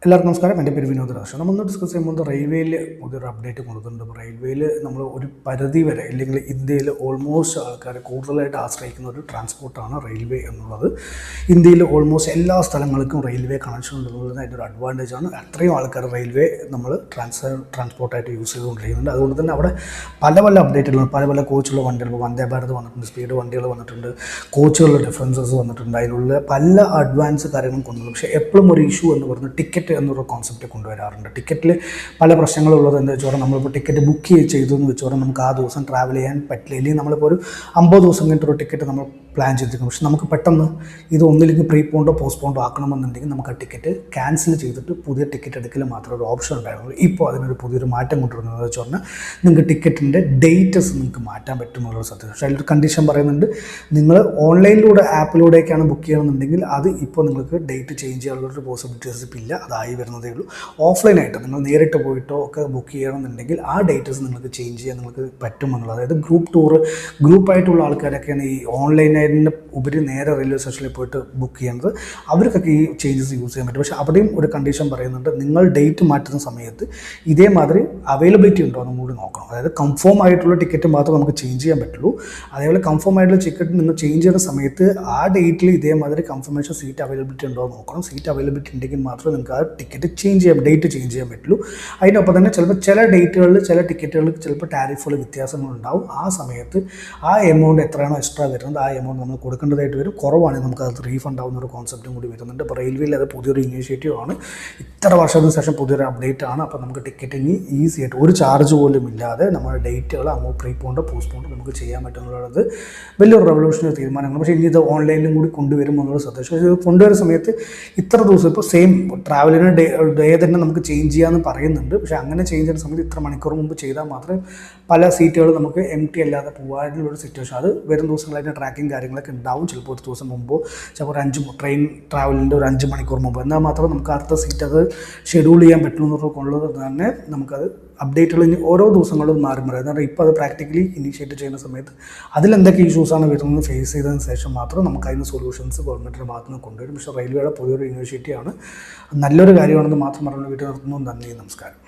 എല്ലാവർക്കും നമസ്കാരം. എൻ്റെ പേര് വിനോദ് രാജ്. നമ്മൾ ഡിസ്കസ് ചെയ്യുമ്പോൾ റെയിൽവേയിൽ പുതിയൊരു അപ്ഡേറ്റ് കൊടുക്കുന്നുണ്ട്. ഇപ്പോൾ റെയിൽവേയിൽ നമ്മൾ ഒരു പരിധി വരെ അല്ലെങ്കിൽ ഇന്ത്യയിൽ ഓൾമോസ്റ്റ് ആൾക്കാർ കൂടുതലായിട്ട് ആശ്രയിക്കുന്ന ഒരു ട്രാൻസ്പോർട്ടാണ് റെയിൽവേ എന്നുള്ളത്. ഇന്ത്യയിൽ ഓൾമോസ്റ്റ് എല്ലാ സ്ഥലങ്ങൾക്കും റെയിൽവേ കണക്ഷൻ ഉണ്ടെന്നുള്ളത് അതിൻ്റെ ഒരു അഡ്വാൻറ്റേജാണ്. അത്രയും ആൾക്കാർ റെയിൽവേ നമ്മൾ ട്രാൻസ്പോർട്ടായിട്ട് യൂസ് ചെയ്തുകൊണ്ടിരിക്കുന്നുണ്ട്. അതുകൊണ്ട് തന്നെ അവിടെ പല അപ്ഡേറ്റുകളും പല കോച്ചുള്ള വണ്ടികൾ, ഇപ്പോൾ വന്ദേ ഭാരത് വന്നിട്ടുണ്ട്, സ്പീഡ് വണ്ടികൾ വന്നിട്ടുണ്ട്, കോച്ചുകളുടെ ഡിഫറൻസസ് വന്നിട്ടുണ്ട്, അതിനുള്ള പല അഡ്വാൻസ് കാര്യങ്ങളും കൊണ്ടുവരും. പക്ഷേ എപ്പോഴും ഒരു ഇഷ്യൂ എന്ന് പറയുന്നത് ടിക്കറ്റ് എന്നൊരു കോൺസെപ്റ്റ് കൊണ്ടുവരാറുണ്ട്. ടിക്കറ്റിൽ പല പ്രശ്നങ്ങളുള്ളത് എന്താ വെച്ചാൽ നമ്മളിപ്പോൾ ടിക്കറ്റ് ബുക്ക് ചെയ്തു എന്ന് വെച്ചാൽ നമുക്ക് ആ ദിവസം ട്രാവൽ ചെയ്യാൻ പറ്റില്ല. ഇല്ലെങ്കിൽ നമ്മളിപ്പോൾ ഒരു 50 ദിവസം കഴിഞ്ഞിട്ടൊരു ടിക്കറ്റ് നമ്മൾ പ്ലാൻ ചെയ്തിരിക്കും. പക്ഷെ നമുക്ക് പെട്ടെന്ന് ഇത് ഒന്നില്ലെങ്കിൽ പ്രീപോണ്ടോ പോസ്റ്റ്പോണ്ടോ ആക്കണമെന്നുണ്ടെങ്കിൽ നമുക്ക് ആ ടിക്കറ്റ് ക്യാൻസൽ ചെയ്തിട്ട് പുതിയ ടിക്കറ്റ് എടുക്കൽ മാത്രമേ ഒരു ഓപ്ഷൻ ഉണ്ടായിരുന്നുള്ളൂ. ഇപ്പോൾ അതിനൊരു പുതിയൊരു മാറ്റം കൊണ്ടുവരുന്നത് വെച്ച് പറഞ്ഞാൽ നിങ്ങൾക്ക് ടിക്കറ്റിൻ്റെ ഡേറ്റ്സ് നിങ്ങൾക്ക് മാറ്റാൻ പറ്റുമെന്നുള്ള സത്യം. പക്ഷേ അതിലൊരു കണ്ടീഷൻ പറയുന്നുണ്ട്, നിങ്ങൾ ഓൺലൈനിലൂടെ ആപ്പിലൂടെയൊക്കെയാണ് ബുക്ക് ചെയ്യണമെന്നുണ്ടെങ്കിൽ അത് ഇപ്പോൾ നിങ്ങൾക്ക് ഡേറ്റ് ചേഞ്ച് ചെയ്യാനുള്ളൊരു പോസിബിലിറ്റീസ് ഇല്ല, അതായി വരുന്നതേ ഉള്ളൂ. ഓഫ്ലൈനായിട്ട് നിങ്ങൾ നേരിട്ട് പോയിട്ടോ ഒക്കെ ബുക്ക് ചെയ്യണമെന്നുണ്ടെങ്കിൽ ആ ഡേറ്റ്സ് നിങ്ങൾക്ക് ചേഞ്ച് ചെയ്യാൻ നിങ്ങൾക്ക് പറ്റുമെന്നുള്ളത്. അതായത് ഗ്രൂപ്പായിട്ടുള്ള ആൾക്കാരൊക്കെയാണ് ഈ ഓൺലൈനായിട്ട് ഉപരി നേരെ റെയിൽവേ സ്റ്റേഷനിൽ പോയിട്ട് ബുക്ക് ചെയ്യുന്നത്. അവർക്കൊക്കെ ഈ ചേഞ്ചസ് യൂസ് ചെയ്യാൻ പറ്റും. പക്ഷേ അവിടെയും ഒരു കണ്ടീഷൻ പറയുന്നുണ്ട്, നിങ്ങൾ ഡേറ്റ് മാറ്റുന്ന സമയത്ത് ഇതേമാതിരി അവൈലബിലിറ്റി ഉണ്ടോ എന്നും കൂടി നോക്കണം. അതായത് കൺഫേം ആയിട്ടുള്ള ടിക്കറ്റ് മാത്രമേ നമുക്ക് ചേഞ്ച് ചെയ്യാൻ പറ്റുള്ളൂ. അതേപോലെ കൺഫേം ആയിട്ടുള്ള ടിക്കറ്റ് നിങ്ങൾ ചേഞ്ച് ചെയ്യുന്ന സമയത്ത് ആ ഡേറ്റിൽ ഇതേമാതിരി കൺഫർമേഷൻ സീറ്റ് അവൈലബിലിറ്റി ഉണ്ടോ എന്ന് നോക്കണം. സീറ്റ് അവൈലബിലിറ്റി ഉണ്ടെങ്കിൽ മാത്രമേ നിങ്ങൾക്ക് ആ ടിക്കറ്റ് ഡേറ്റ് ചേഞ്ച് ചെയ്യാൻ പറ്റുള്ളൂ. അതിനൊപ്പം തന്നെ ചിലപ്പോൾ ചില ഡേറ്റുകളിൽ ചില ടിക്കറ്റുകൾക്ക് ചിലപ്പോൾ ടാരിഫുകൾ വ്യത്യാസങ്ങളുണ്ടാവും. ആ സമയത്ത് ആ എമൗണ്ട് എത്രയാണോ എക്സ്ട്രാ വരുന്നത് ആ എമൗണ്ട് നമ്മൾ കൊടുക്കേണ്ടതായിട്ട് വരും. കുറവാണെങ്കിൽ നമുക്ക് അത് റീഫണ്ട് ആവുന്ന ഒരു കോൺസെപ്റ്റും കൂടി വരുന്നുണ്ട്. ഇപ്പോൾ റെയിൽവേയിൽ അത് പുതിയൊരു ഇനീഷ്യേറ്റീവ് ആണ്. ഇത്ര വർഷത്തിന് ശേഷം പുതിയൊരു അപ്ഡേറ്റ് ആണ്. അപ്പോൾ നമുക്ക് ടിക്കറ്റ് ഇനി ഈസി ആയിട്ട് ഒരു ചാർജ് പോലും ഇല്ലാതെ നമ്മുടെ ഡേറ്റുകൾ അങ്ങോട്ട് പ്രീപോണ്ടോ പോസ്റ്റ്പോണ്ടോ നമുക്ക് ചെയ്യാൻ പറ്റുന്നുള്ളത് വലിയൊരു റെവല്യൂഷണറി തീരുമാനമാണ്. പക്ഷേ ഇനി ഇത് ഓൺലൈനിലും കൂടി കൊണ്ടുവരും എന്നുള്ള ശ്രദ്ധിച്ചു. പക്ഷേ ഇത് കൊണ്ടുവരുന്ന സമയത്ത് ഇത്ര ദിവസം ഇപ്പോൾ സെയിം ട്രാവലിന് ഡേ തന്നെ നമുക്ക് ചേഞ്ച് ചെയ്യാമെന്ന് പറയുന്നുണ്ട്. പക്ഷേ അങ്ങനെ ചേഞ്ച് ചെയ്യുന്ന സമയത്ത് ഇത്ര മണിക്കൂർ മുമ്പ് ചെയ്താൽ മാത്രമേ പല സീറ്റുകൾ നമുക്ക് എം ടി അല്ലാതെ പോകാനുള്ളൊരു സിറ്റുവേഷൻ. അത് വരും ദിവസങ്ങളായിട്ട് ട്രാക്കിങ് കാര്യങ്ങളൊക്കെ ഉണ്ടാവും. ചിലപ്പോൾ ഒരു ദിവസം മുമ്പോ ചിലപ്പോൾ ട്രെയിൻ ട്രാവലിൻ്റെ ഒരു 5 മണിക്കൂർ മുമ്പ് എന്നാൽ മാത്രമേ നമുക്ക് അടുത്ത സീറ്റ് അത് ഷെഡ്യൂൾ ചെയ്യാൻ പറ്റുമെന്നുള്ളത് തന്നെ നമുക്കത് അപ്ഡേറ്റുകൾ ഇനി ഓരോ ദിവസങ്ങളും മാറി എന്നാൽ ഇപ്പോൾ അത് പ്രാക്ടിക്കലി ഇനീഷ്യേറ്റ് ചെയ്യുന്ന സമയത്ത് അതിലെന്തൊക്കെ ഇഷ്യൂസാണ് വരുന്നത് ഫേസ് ചെയ്തതിന് ശേഷം മാത്രം നമുക്ക് അതിന് സൊല്യൂഷൻസ് ഗവൺമെൻറ്റിൻ്റെ ഭാഗത്ത് നിന്ന് കൊണ്ടുവരും. പക്ഷേ റെയിൽവേയുടെ പുതിയൊരു ഇനീഷ്യേറ്റീവ് ആണ്, നല്ലൊരു കാര്യമാണെന്ന് മാത്രം പറഞ്ഞ വീട്ടിൽ നിർത്തുന്നു. നന്ദി, നമസ്കാരം.